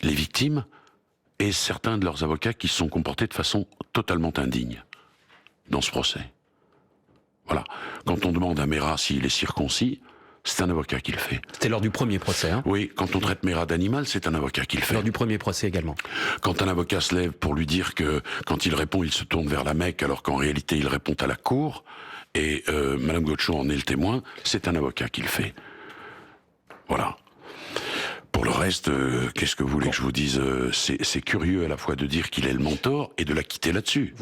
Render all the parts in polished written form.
les victimes et certains de leurs avocats qui se sont comportés de façon totalement indigne dans ce procès. Voilà. Quand on demande à Meyrat s'il est circoncis, c'est un avocat qui le fait. C'était lors du premier procès, hein? Oui, quand on traite Meyrat d'animal, c'est un avocat qui le fait. Lors du premier procès également. Quand un avocat se lève pour lui dire que, quand il répond, il se tourne vers la Mecque, alors qu'en réalité, il répond à la cour, et Madame Godchaux en est le témoin, c'est un avocat qui le fait. Voilà. Pour le reste, qu'est-ce que vous voulez que je vous dise? C'est curieux à la fois de dire qu'il est le mentor et de l'acquitter là-dessus.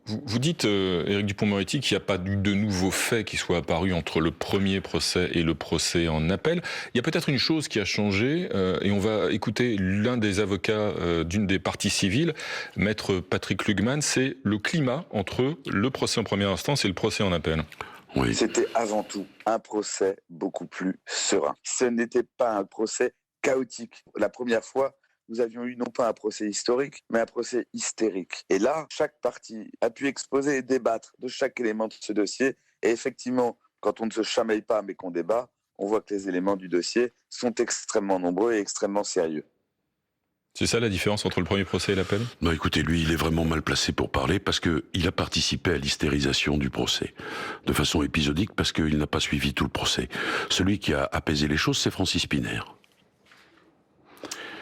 Vous dites, Éric Dupond-Moretti, qu'il n'y a pas eu de nouveaux faits qui soient apparus entre le premier procès et le procès en appel. Il y a peut-être une chose qui a changé, et on va écouter l'un des avocats d'une des parties civiles, maître Patrick Lugman, c'est le climat entre le procès en première instance et le procès en appel. Oui. C'était avant tout un procès beaucoup plus serein. Ce n'était pas un procès chaotique. La première fois, nous avions eu non pas un procès historique, mais un procès hystérique. Et là, chaque partie a pu exposer et débattre de chaque élément de ce dossier. Et effectivement, quand on ne se chamaille pas, mais qu'on débat, on voit que les éléments du dossier sont extrêmement nombreux et extrêmement sérieux. C'est ça la différence entre le premier procès et l'appel? Non, écoutez, lui, il est vraiment mal placé pour parler parce que il a participé à l'hystérisation du procès de façon épisodique parce qu'il n'a pas suivi tout le procès. Celui qui a apaisé les choses, c'est Francis Piner.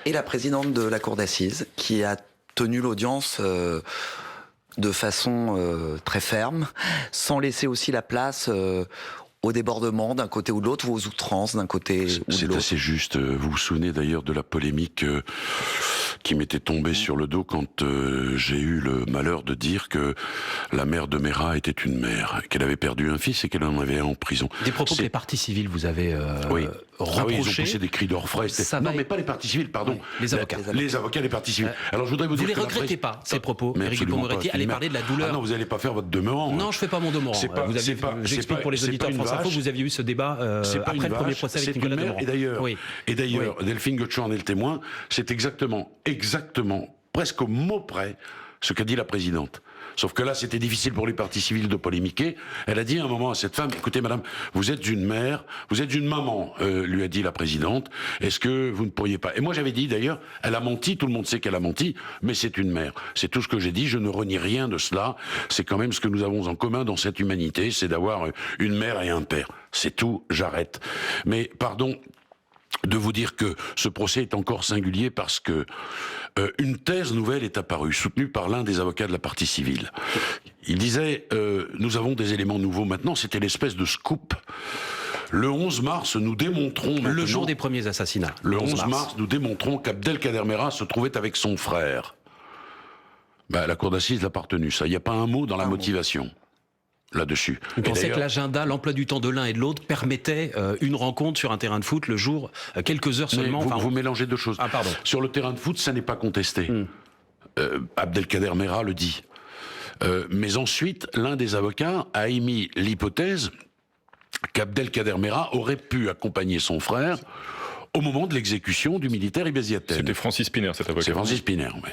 Et la présidente de la cour d'assises qui a tenu l'audience de façon très ferme, sans laisser aussi la place au débordement d'un côté ou de l'autre, ou aux outrances d'un côté ou de l'autre. C'est assez juste. Vous vous souvenez d'ailleurs de la polémique qui m'était tombée sur le dos quand j'ai eu le malheur de dire que la mère de Meyrat était une mère, qu'elle avait perdu un fils et qu'elle en avait un en prison. Des propos que les parties civiles vous avez oui. reprochés. Ah oui, ils ont poussé des cris d'orfraie. Non, mais pas les parties civiles, pardon. Oui, les avocats. Les avocats des parties civiles. Alors je voudrais vous dire les que regrettez pas, ces propos, mais Éric Dupond-Moretti, allez parler de la douleur. Ah non, vous n'allez pas faire votre demeurant. Non, je fais pas mon demeurant. J'explique pour les auditeurs de France Info, vous aviez eu ce débat après le premier procès avec Nicolas Demorand. Et d'ailleurs, Delphine Godchaux en est le témoin, c'est exactement, presque au mot près, ce qu'a dit la présidente. Sauf que là, c'était difficile pour les parties civiles de polémiquer. Elle a dit à un moment à cette femme, écoutez madame, vous êtes une mère, vous êtes une maman, lui a dit la présidente, est-ce que vous ne pourriez pas... Et moi j'avais dit d'ailleurs, elle a menti, tout le monde sait qu'elle a menti, mais c'est une mère. C'est tout ce que j'ai dit, je ne renie rien de cela, c'est quand même ce que nous avons en commun dans cette humanité, c'est d'avoir une mère et un père. C'est tout, j'arrête. Mais pardon de vous dire que ce procès est encore singulier parce que une thèse nouvelle est apparue, soutenue par l'un des avocats de la partie civile. Il disait nous avons des éléments nouveaux maintenant, c'était l'espèce de scoop. Le 11 mars, nous démontrons maintenant... Le jour des premiers assassinats. Le 11 mars, nous démontrons qu'Abdelkader Meyrat se trouvait avec son frère. Ben, la cour d'assises l'a pas retenu, ça. Il n'y a pas un mot dans la motivation là-dessus. Vous pensez que l'agenda, l'emploi du temps de l'un et de l'autre permettait une rencontre sur un terrain de foot le jour, quelques heures seulement? Vous mélangez deux choses. Ah, pardon. Sur le terrain de foot, ça n'est pas contesté. Abdelkader Meyrat le dit. Mais ensuite, l'un des avocats a émis l'hypothèse qu'Abdelkader Meyrat aurait pu accompagner son frère au moment de l'exécution du militaire Ibn Ziaten. C'était Francis Piner, cet avocat. C'est Francis Piner, oui.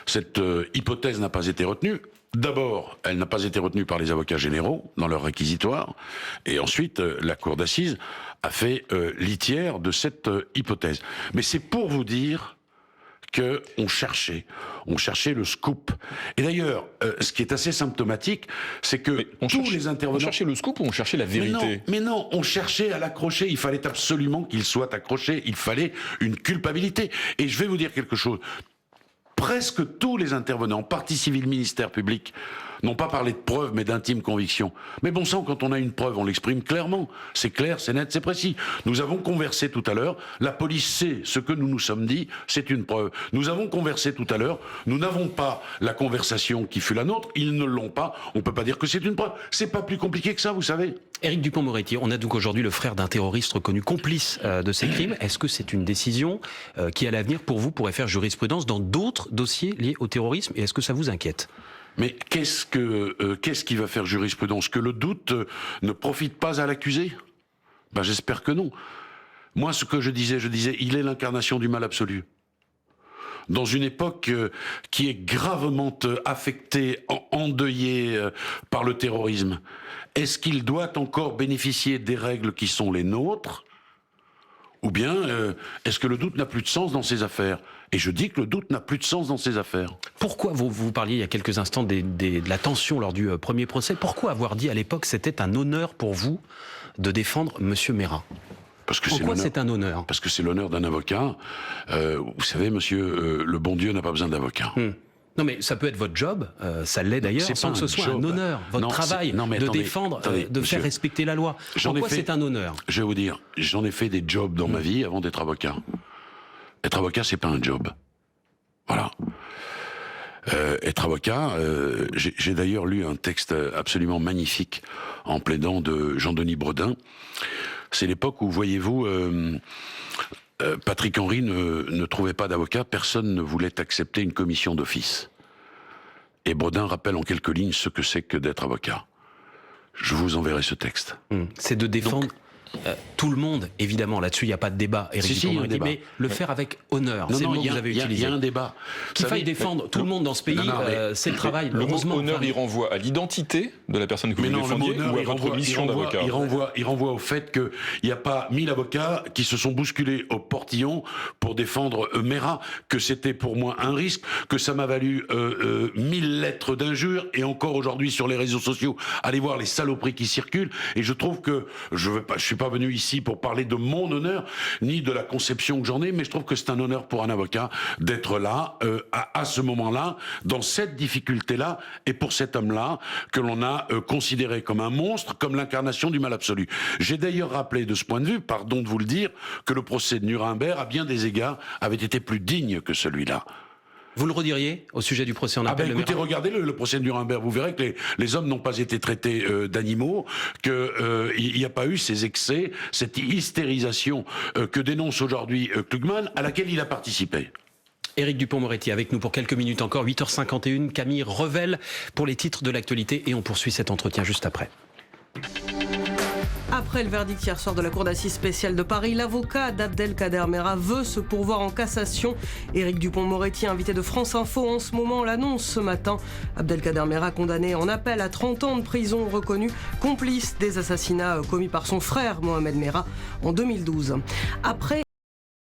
Cette hypothèse n'a pas été retenue. D'abord, elle n'a pas été retenue par les avocats généraux dans leur réquisitoire, et ensuite, la cour d'assises a fait litière de cette hypothèse. Mais c'est pour vous dire que on cherchait le scoop. Et d'ailleurs, ce qui est assez symptomatique, c'est que les intervenants... On cherchait le scoop ou on cherchait la vérité? Mais non, on cherchait à l'accrocher. Il fallait absolument qu'il soit accroché. Il fallait une culpabilité. Et je vais vous dire quelque chose. Presque tous les intervenants, partie civile, ministère public, n'ont pas parlé de preuves, mais d'intime conviction. Mais bon sang, quand on a une preuve, on l'exprime clairement. C'est clair, c'est net, c'est précis. Nous avons conversé tout à l'heure. La police sait ce que nous nous sommes dit. C'est une preuve. Nous avons conversé tout à l'heure. Nous n'avons pas la conversation qui fut la nôtre. Ils ne l'ont pas. On peut pas dire que c'est une preuve. C'est pas plus compliqué que ça, vous savez. Éric Dupond-Moretti, on a donc aujourd'hui le frère d'un terroriste reconnu complice de ces crimes. Est-ce que c'est une décision qui, à l'avenir, pour vous, pourrait faire jurisprudence dans d'autres dossiers liés au terrorisme? Et est-ce que ça vous inquiète? Mais qu'est-ce qui va faire jurisprudence? Que le doute ne profite pas à l'accusé? Ben, j'espère que non. Moi, ce que je disais, il est l'incarnation du mal absolu. Dans une époque qui est gravement affectée, endeuillée par le terrorisme, est-ce qu'il doit encore bénéficier des règles qui sont les nôtres? Ou bien, est-ce que le doute n'a plus de sens dans ces affaires? Et je dis que le doute n'a plus de sens dans ces affaires. Pourquoi, vous parliez il y a quelques instants de la tension lors du premier procès, pourquoi avoir dit à l'époque que c'était un honneur pour vous de défendre M. Merat? Parce que Pourquoi c'est un honneur? Parce que c'est l'honneur d'un avocat. Vous savez, monsieur, le bon Dieu n'a pas besoin d'avocat. Non mais ça peut être votre job, ça l'est d'ailleurs, sans que ce soit un honneur, votre travail de défendre, de faire respecter la loi. Pourquoi c'est un honneur? Je vais vous dire, j'en ai fait des jobs dans ma vie avant d'être avocat. Être avocat, c'est pas un job. Voilà. Être avocat, j'ai d'ailleurs lu un texte absolument magnifique en plaidant de Jean-Denis Bredin. C'est l'époque où, voyez-vous, Patrick Henry ne trouvait pas d'avocat, personne ne voulait accepter une commission d'office. Et Bredin rappelle en quelques lignes ce que c'est que d'être avocat. Je vous enverrai ce texte. C'est de défendre tout le monde, évidemment, là-dessus il n'y a pas de débat, Éric Dupond-Moretti, mais le faire avec honneur, c'est le mot que vous avez utilisé. Il y a un débat. Qu'il faille défendre tout le monde dans ce pays, c'est le travail. Le mot honneur, il renvoie à l'identité de la personne que vous défendiez ou à votre mission d'avocat? Il renvoie au fait qu'il n'y a pas 1000 avocats qui se sont bousculés au portillon pour défendre Merat, que c'était pour moi un risque, que ça m'a valu 1000 lettres d'injures, et encore aujourd'hui sur les réseaux sociaux, allez voir les saloperies qui circulent, et je trouve que, je suis pas venu ici pour parler de mon honneur, ni de la conception que j'en ai, mais je trouve que c'est un honneur pour un avocat d'être là, à ce moment-là, dans cette difficulté-là, et pour cet homme-là, que l'on a considéré comme un monstre, comme l'incarnation du mal absolu. J'ai d'ailleurs rappelé de ce point de vue, pardon de vous le dire, que le procès de Nuremberg, à bien des égards, avait été plus digne que celui-là. Vous le rediriez au sujet du procès en appel? Écoutez, regardez le procès de Nuremberg, vous verrez que les hommes n'ont pas été traités d'animaux, qu'il n'y a pas eu ces excès, cette hystérisation que dénonce aujourd'hui Klugman, à laquelle il a participé. Éric Dupond-Moretti avec nous pour quelques minutes encore, 8h51, Camille Revel pour les titres de l'actualité, et on poursuit cet entretien juste après. Après le verdict hier soir de la Cour d'assises spéciale de Paris, l'avocat d'Abdelkader Merat veut se pourvoir en cassation. Éric Dupond-Moretti, invité de France Info en ce moment, l'annonce ce matin. Abdelkader Merat, condamné en appel à 30 ans de prison, reconnu complice des assassinats commis par son frère Mohamed Merat en 2012. Après